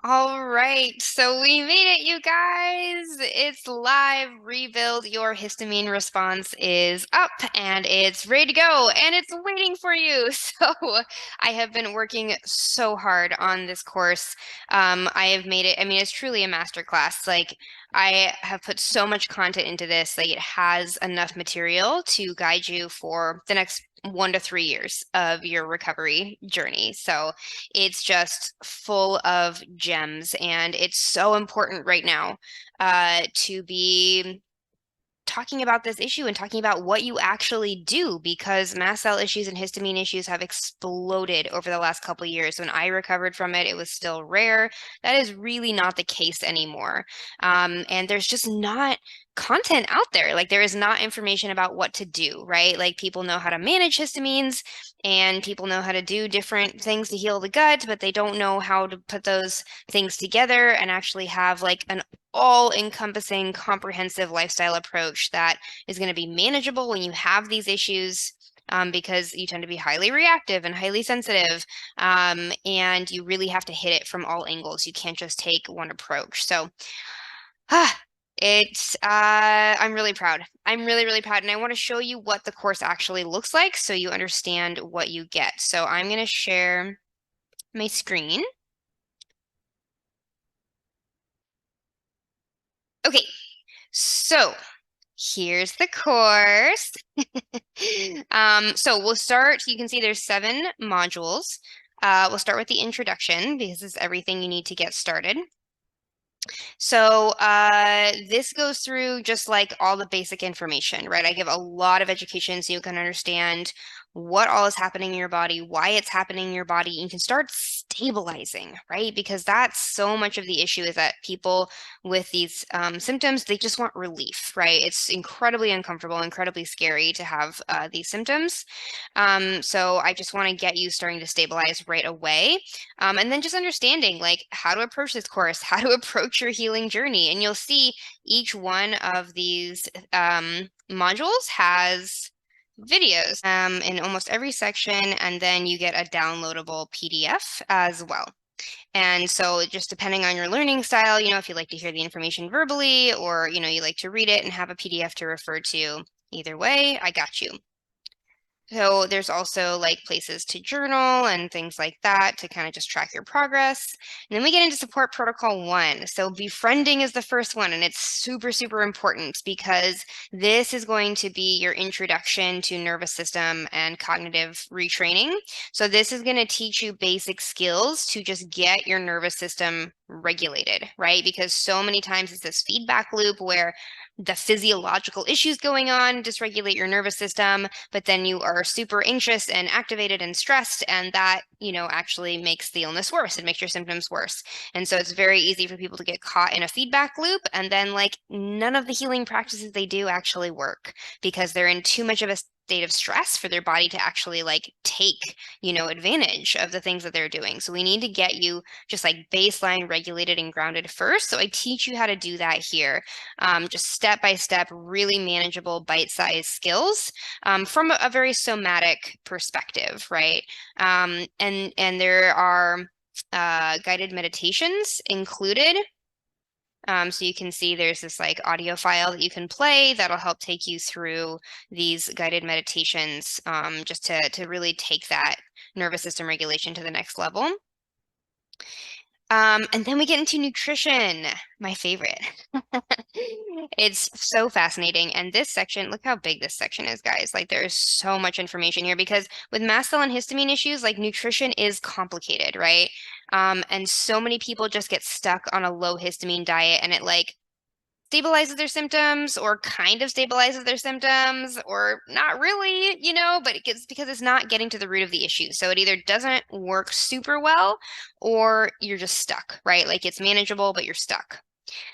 All right, so we made it, you guys. It's live. Rebuild Your Histamine Response is up and it's ready to go and it's waiting for you. So I have been working so hard on this course. I have made it, I mean, it's truly a masterclass. Like, I have put so much content into this, like, it has enough material to guide you for the next 1 to 3 years of your recovery journey. So it's just full of gems, and it's so important right now to be talking about this issue and talking about what you actually do because mast cell issues and histamine issues have exploded over the last couple of years. When I recovered from it, it was still rare. That is really not the case anymore. And there's just not content out there. Like there is not information about what to do, right? Like people know how to manage histamines and people know how to do different things to heal the gut, but they don't know how to put those things together and actually have like an all-encompassing, comprehensive lifestyle approach that is going to be manageable when you have these issues. Because you tend to be highly reactive and highly sensitive, and you really have to hit it from all angles. You can't just take one approach. So, I'm really proud. I'm really, really proud. And I want to show you what the course actually looks like so you understand what you get. So I'm going to share my screen. Okay, so here's the course. So we'll start, you can see there's 7 modules. We'll start with the introduction because it's everything you need to get started. So this goes through just like all the basic information, right? I give a lot of education so you can understand what all is happening in your body, why it's happening in your body, and you can start stabilizing, right? Because that's so much of the issue is that people with these symptoms, they just want relief, right? It's incredibly uncomfortable, incredibly scary to have these symptoms. So I just want to get you starting to stabilize right away. And then just understanding like how to approach this course, how to approach your healing journey. And you'll see each one of these modules has videos in almost every section, and then you get a downloadable PDF as well. And so just depending on your learning style, if you like to hear the information verbally or, you like to read it and have a PDF to refer to, either way, I got you. So there's also like places to journal and things like that to kind of just track your progress. And then we get into support protocol 1. So befriending is the first one, and it's super, super important because this is going to be your introduction to nervous system and cognitive retraining. So this is going to teach you basic skills to just get your nervous system regulated, right? Because so many times it's this feedback loop where the physiological issues going on dysregulate your nervous system, but then you are super anxious and activated and stressed, and that, actually makes the illness worse. It makes your symptoms worse. And so it's very easy for people to get caught in a feedback loop, and then like none of the healing practices they do actually work because they're in too much of a state of stress for their body to actually like take, advantage of the things that they're doing. So we need to get you just like baseline regulated and grounded first. So I teach you how to do that here. Just step by step, really manageable bite-sized skills from a very somatic perspective, right? And there are guided meditations included. So you can see there's this like audio file that you can play that'll help take you through these guided meditations just to really take that nervous system regulation to the next level. And then we get into nutrition, my favorite. It's so fascinating. And this section, look how big this section is, guys. Like there's so much information here because with mast cell and histamine issues, like nutrition is complicated, right? And so many people just get stuck on a low histamine diet and it like stabilizes their symptoms or kind of stabilizes their symptoms or not really, but it gets because it's not getting to the root of the issue. So it either doesn't work super well or you're just stuck, right? Like it's manageable, but you're stuck.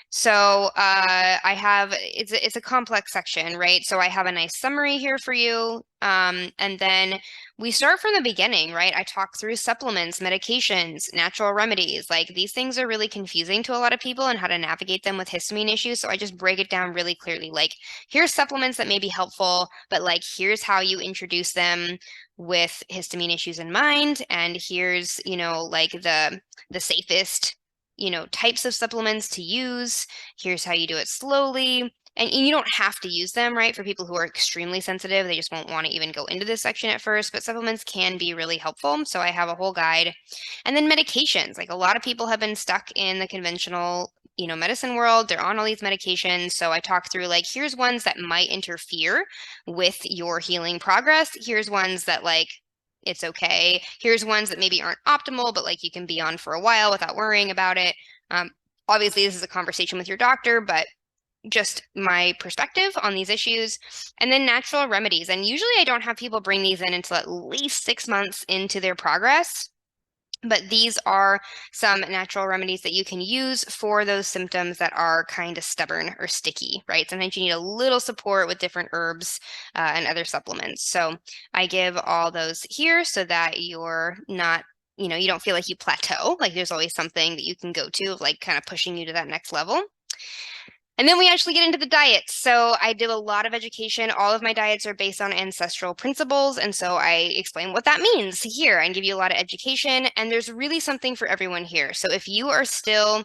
So I have it's a complex section, right? So I have a nice summary here for you. And then we start from the beginning, right? I talk through supplements, medications, natural remedies. Like these things are really confusing to a lot of people and how to navigate them with histamine issues. So I just break it down really clearly. Like here's supplements that may be helpful, but like here's how you introduce them with histamine issues in mind. And here's, like the safest types of supplements to use. Here's how you do it slowly. And you don't have to use them, right? For people who are extremely sensitive, they just won't want to even go into this section at first, but supplements can be really helpful. So I have a whole guide. And then medications, like a lot of people have been stuck in the conventional, medicine world. They're on all these medications. So I talk through like, here's ones that might interfere with your healing progress. Here's ones that like, it's okay. Here's ones that maybe aren't optimal, but like you can be on for a while without worrying about it. Obviously, this is a conversation with your doctor, but just my perspective on these issues. And then natural remedies. And usually I don't have people bring these in until at least 6 months into their progress. But these are some natural remedies that you can use for those symptoms that are kind of stubborn or sticky, right? Sometimes you need a little support with different herbs and other supplements. So I give all those here so that you're not, you don't feel like you plateau. Like there's always something that you can go to, like kind of pushing you to that next level. And then we actually get into the diets. So I did a lot of education. All of my diets are based on ancestral principles. And so I explain what that means here and give you a lot of education. And there's really something for everyone here. So if you are still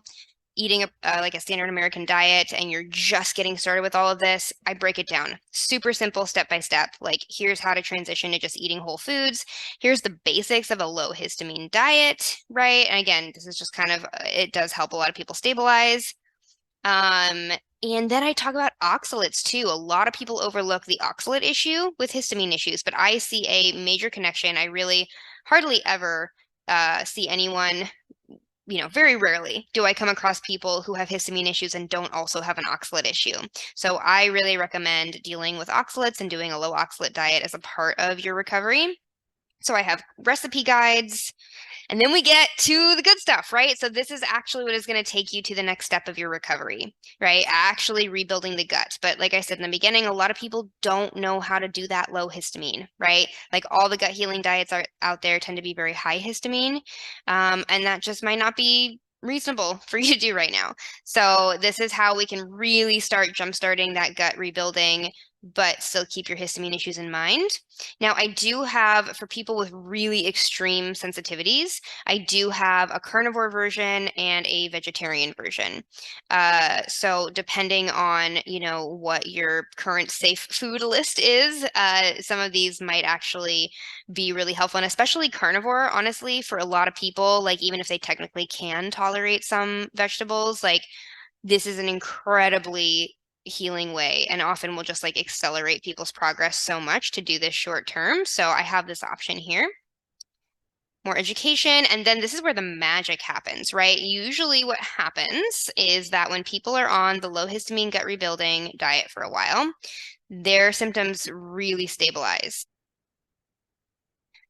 eating like a standard American diet and you're just getting started with all of this, I break it down super simple, step by step. Like here's how to transition to just eating whole foods. Here's the basics of a low histamine diet, right? And again, this is just kind of, it does help a lot of people stabilize. And then I talk about oxalates too. A lot of people overlook the oxalate issue with histamine issues, but I see a major connection. I really hardly ever see anyone, very rarely do I come across people who have histamine issues and don't also have an oxalate issue. So I really recommend dealing with oxalates and doing a low oxalate diet as a part of your recovery. So I have recipe guides. And then we get to the good stuff, right? So this is actually what is going to take you to the next step of your recovery, right? Actually rebuilding the gut. But like I said in the beginning, a lot of people don't know how to do that low histamine, right? Like all the gut healing diets are out there tend to be very high histamine. And that just might not be reasonable for you to do right now. So this is how we can really start jumpstarting that gut rebuilding, but still keep your histamine issues in mind. Now, I do have, for people with really extreme sensitivities, I do have a carnivore version and a vegetarian version. So depending on, what your current safe food list is, some of these might actually be really helpful. And especially carnivore, honestly, for a lot of people, like even if they technically can tolerate some vegetables, like this is an incredibly healing way and often will just like accelerate people's progress so much to do this short term. So I have this option here. More education. And then this is where the magic happens, right? Usually what happens is that when people are on the low histamine gut rebuilding diet for a while, their symptoms really stabilize.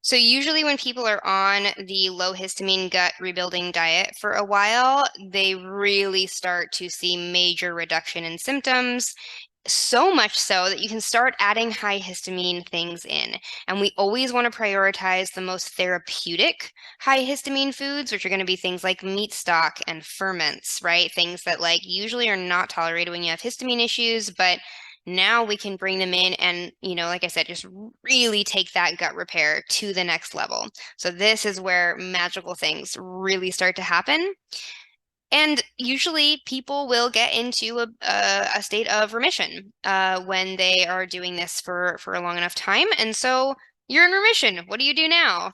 So usually when people are on the low histamine gut rebuilding diet for a while, they really start to see major reduction in symptoms. So much so that you can start adding high histamine things in. And we always want to prioritize the most therapeutic high histamine foods, which are going to be things like meat stock and ferments, right? Things that like usually are not tolerated when you have histamine issues, but now we can bring them in and, like I said, just really take that gut repair to the next level. So this is where magical things really start to happen. And usually people will get into a state of remission when they are doing this for a long enough time. And so you're in remission. What do you do now?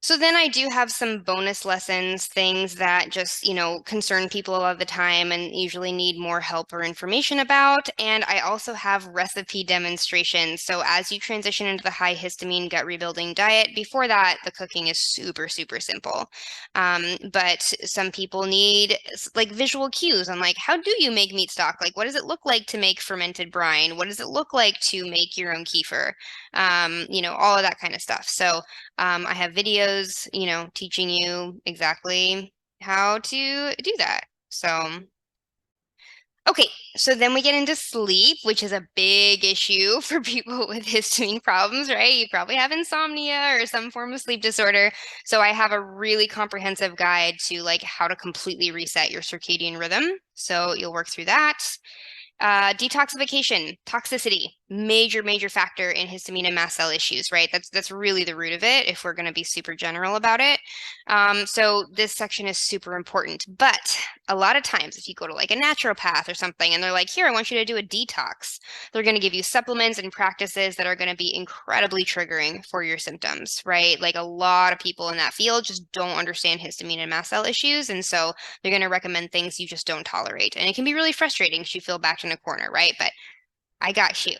So then I do have some bonus lessons, things that just, concern people a lot of the time and usually need more help or information about. And I also have recipe demonstrations. So as you transition into the high histamine gut rebuilding diet, before that, the cooking is super, super simple. But some people need like visual cues on like, how do you make meat stock? Like, what does it look like to make fermented brine? What does it look like to make your own kefir? All of that kind of stuff. So I have videos, teaching you exactly how to do that. So, okay, so then we get into sleep, which is a big issue for people with histamine problems, right? You probably have insomnia or some form of sleep disorder. So I have a really comprehensive guide to like how to completely reset your circadian rhythm. So you'll work through that. Detoxification, toxicity, major factor in histamine and mast cell issues, right? That's really the root of it if we're going to be super general about it. So this section is super important. But a lot of times if you go to like a naturopath or something and they're like, here, I want you to do a detox, they're going to give you supplements and practices that are going to be incredibly triggering for your symptoms, right? Like a lot of people in that field just don't understand histamine and mast cell issues. And so they're going to recommend things you just don't tolerate. And it can be really frustrating because you feel backed in a corner, right? But I got you.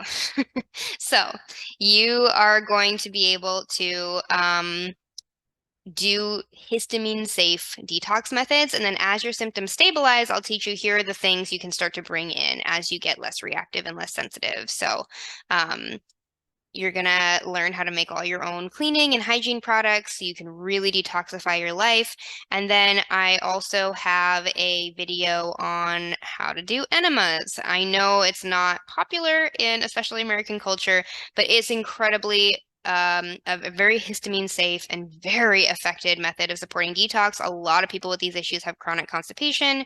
So you are going to be able to do histamine safe detox methods. And then as your symptoms stabilize, I'll teach you here are the things you can start to bring in as you get less reactive and less sensitive. So you're going to learn how to make all your own cleaning and hygiene products so you can really detoxify your life. And then I also have a video on how to do enemas. I know it's not popular in especially American culture, but it's incredibly a very histamine safe and very effective method of supporting detox. A lot of people with these issues have chronic constipation.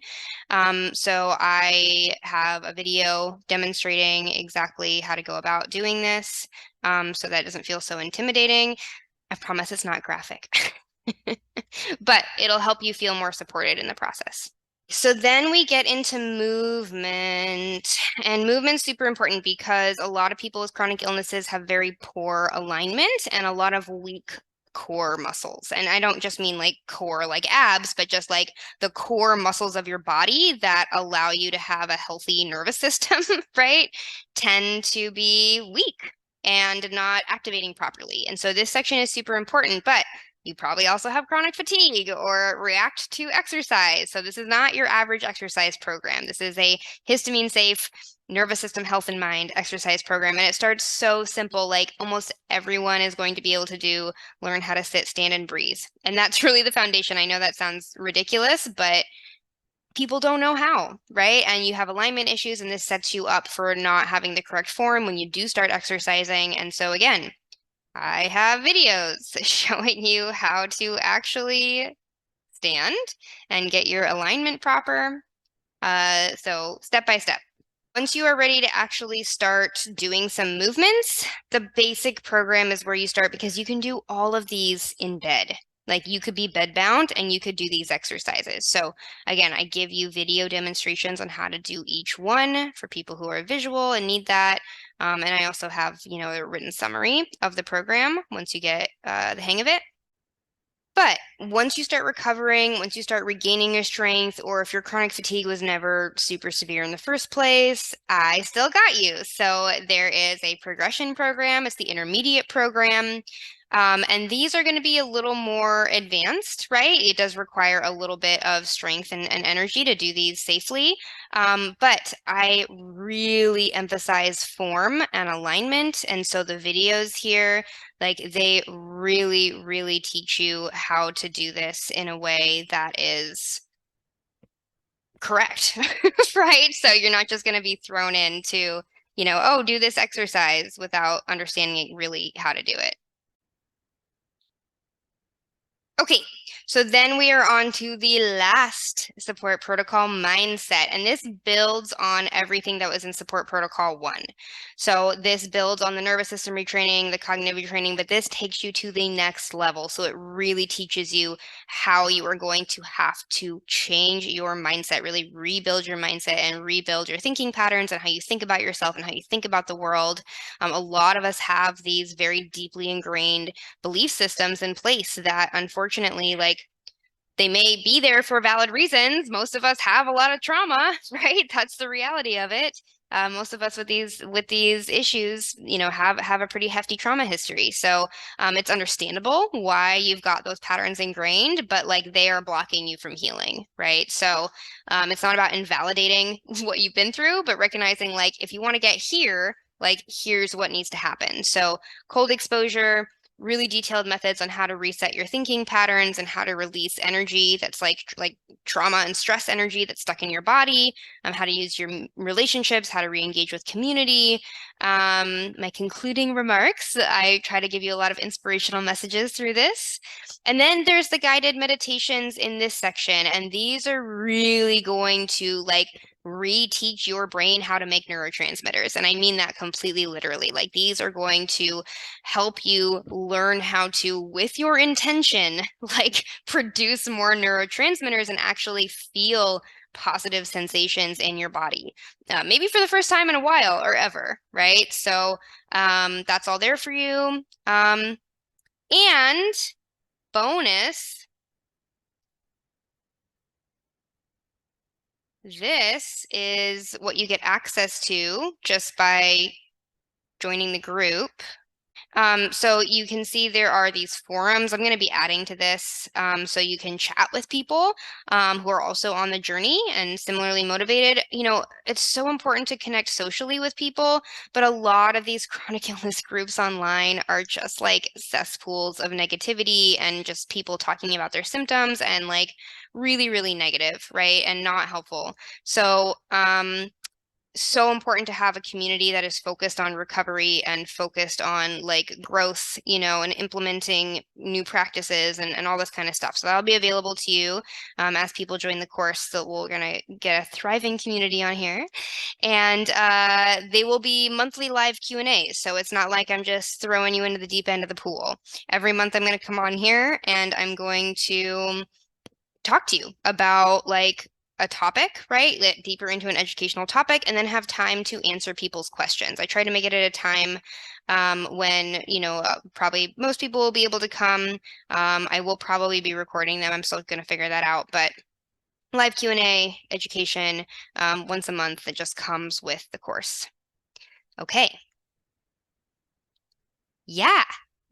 So I have a video demonstrating exactly how to go about doing this. So that doesn't feel so intimidating. I promise it's not graphic, but it'll help you feel more supported in the process. So then we get into movement, and movement's super important because a lot of people with chronic illnesses have very poor alignment and a lot of weak core muscles. And I don't just mean like core like abs, but just like the core muscles of your body that allow you to have a healthy nervous system, right? Tend to be weak and not activating properly. And so this section is super important, but you probably also have chronic fatigue or react to exercise. So this is not your average exercise program. This is a histamine safe nervous system health and mind exercise program. And it starts so simple, like almost everyone is going to be able to learn how to sit, stand, and breathe. And that's really the foundation. I know that sounds ridiculous, but people don't know how, right? And you have alignment issues, and this sets you up for not having the correct form when you do start exercising. And so again, I have videos showing you how to actually stand and get your alignment proper. So step by step. Once you are ready to actually start doing some movements, the basic program is where you start because you can do all of these in bed. Like you could be bed bound and you could do these exercises. So again, I give you video demonstrations on how to do each one for people who are visual and need that. And I also have, a written summary of the program once you get the hang of it. But once you start recovering, once you start regaining your strength, or if your chronic fatigue was never super severe in the first place, I still got you. So there is a progression program. It's the intermediate program. And these are going to be a little more advanced, right? It does require a little bit of strength and energy to do these safely. But I really emphasize form and alignment. And so the videos here, like they really teach you how to do this in a way that is correct, right? So you're not just going to be thrown into, oh, do this exercise without understanding really how to do it. Okay, so then we are on to the last support protocol, mindset, and this builds on everything that was in support protocol 1. So this builds on the nervous system retraining, the cognitive retraining, but this takes you to the next level. So it really teaches you how you are going to have to change your mindset, really rebuild your mindset and rebuild your thinking patterns and how you think about yourself and how you think about the world. A lot of us have these very deeply ingrained belief systems in place that unfortunately, like, they may be there for valid reasons. Most of us have a lot of trauma, right? That's the reality of it. Most of us with these issues, have a pretty hefty trauma history. So it's understandable why you've got those patterns ingrained, but like they are blocking you from healing, right? So it's not about invalidating what you've been through, but recognizing like if you want to get here, like here's what needs to happen. So cold exposure, really detailed methods on how to reset your thinking patterns and how to release energy that's like trauma and stress energy that's stuck in your body, how to use your relationships, how to re-engage with community. My concluding remarks, I try to give you a lot of inspirational messages through this. And then there's the guided meditations in this section, and these are really going to like reteach your brain how to make neurotransmitters. And I mean that completely literally. Like these are going to help you learn how to, with your intention, like produce more neurotransmitters and actually feel positive sensations in your body, maybe for the first time in a while or ever, right? So that's all there for you. And bonus, this is what you get access to just by joining the group. So you can see there are these forums. I'm going to be adding to this so you can chat with people who are also on the journey and similarly motivated. You know, it's so important to connect socially with people, but a lot of these chronic illness groups online are just like cesspools of negativity and just people talking about their symptoms and like really, really negative, right? And not helpful. So, so important to have a community that is focused on recovery and focused on like growth, you know, and implementing new practices and all this kind of stuff. So that'll be available to you as people join the course. So we're going to get a thriving community on here. And they will be monthly live Q&As. So it's not like I'm just throwing you into the deep end of the pool. Every month I'm going to come on here and I'm going to talk to you about like a topic, right? Deeper into an educational topic, and then have time to answer people's questions. I try to make it at a time when, you know, probably most people will be able to come. I will probably be recording them. I'm still going to figure that out, but live Q&A, education, once a month that just comes with the course. Okay. Yeah.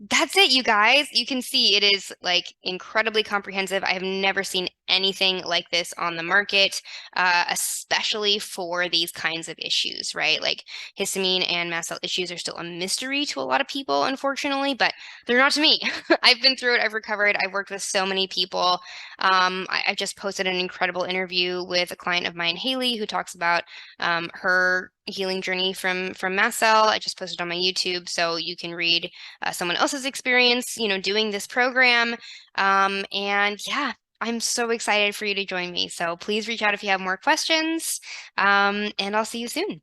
That's it, you guys. You can see it is like incredibly comprehensive. I have never seen anything like this on the market, especially for these kinds of issues, right? Like histamine and mast cell issues are still a mystery to a lot of people, unfortunately, but they're not to me. I've been through it. I've recovered. I've worked with so many people. I just posted an incredible interview with a client of mine, Haley, who talks about her healing journey from mast cell. I just posted on my YouTube, so you can read someone else's experience, you know, doing this program. And yeah, I'm so excited for you to join me. So please reach out if you have more questions, and I'll see you soon.